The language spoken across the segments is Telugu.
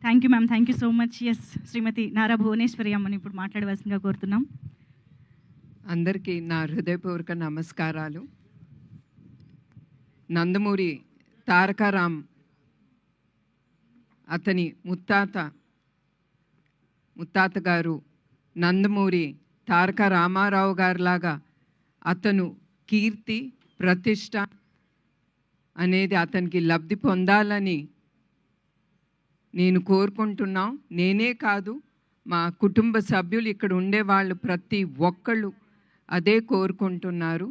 Thank you ma'am. Thank you so much. Yes, Shrimati Nara Bhuvaneswari అమ్మని ఇప్పుడు మాట్లాడవలసిందిగా కోరుతున్నాం. అందరికీ నా హృదయపూర్వక నమస్కారాలు. నందమూరి తారకారాం అతని ముత్తాత గారు నందమూరి తారక రామారావు గారిలాగా అతను కీర్తి ప్రతిష్ట అనేది అతనికి లబ్ధి పొందాలని నేను కోరుకుంటున్నాం. నేనే కాదు, మా కుటుంబ సభ్యులు ఇక్కడ ఉండేవాళ్ళు ప్రతి ఒక్కళ్ళు అదే కోరుకుంటున్నారు.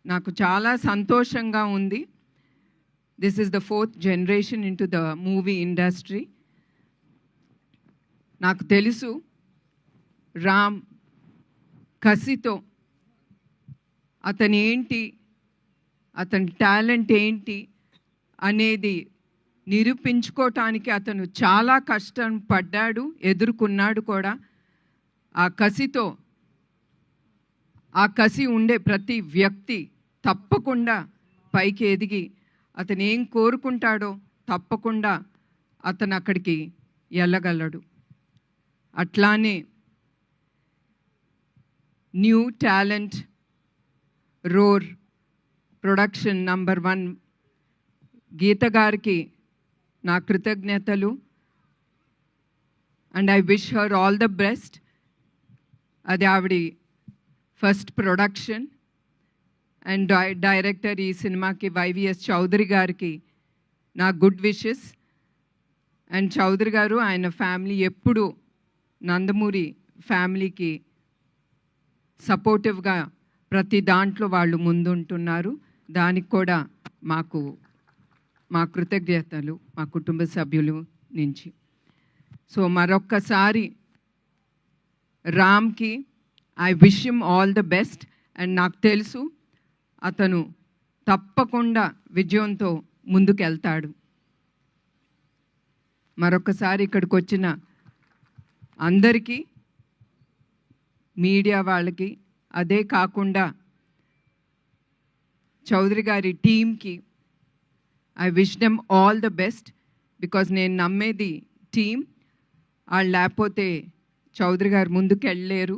నాకు చాలా సంతోషంగా ఉంది. This is the 4th generation in to the movie industry. నాకు తెలుసు రామ్ కసితో అతని టాలెంట్ ఏంటి అనేది నిరూపించుకోవటానికి అతను చాలా కష్టం పడ్డాడు, ఎదుర్కొన్నాడు కూడా. ఆ కసి ఉండే ప్రతి వ్యక్తి తప్పకుండా పైకి ఎదిగి అతను ఏం కోరుకుంటాడో తప్పకుండా అతను అక్కడికి వెళ్ళగలడు. అట్లానే new talent roar production number 1 Geetha గారికి నా కృతజ్ఞతలు. And I wish her all the best. అది ఆవిడ ఫస్ట్ ప్రొడక్షన్. అండ్ డైరెక్టర్ ఈ సినిమాకి వైవిఎస్ చౌదరి గారికి నా గుడ్ విషెస్. అండ్ చౌదరి గారు ఆయన ఫ్యామిలీ ఎప్పుడు నందమూరి ఫ్యామిలీకి సపోర్టివ్గా ప్రతి దాంట్లో వాళ్ళు ముందుంటున్నారు. దానికి కూడా మా కృతజ్ఞతలు మా కుటుంబ సభ్యులు నుంచి. సో మరొక్కసారి రామ్కి I wish him all the best. And నాకు తెలుసు అతను తప్పకుండా విజయంతో ముందుకెళ్తాడు. మరొకసారి ఇక్కడికి వచ్చిన అందరికీ, మీడియా వాళ్ళకి, అదే కాకుండా చౌదరి గారి టీమ్కి I wish them all the best. Because నేను నమ్మేది టీమ్. వాళ్ళు లేకపోతే చౌదరి గారు ముందుకు వెళ్ళలేరు.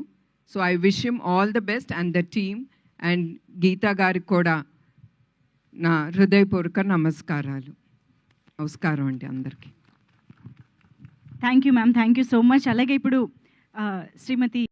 So I wish him all the best and the team. And Geetha గారికి కూడా నా హృదయపూర్వక నమస్కారం అండి అందరికీ. Thank you ma'am. Thank you so much. అలాగే ఇప్పుడు శ్రీమతి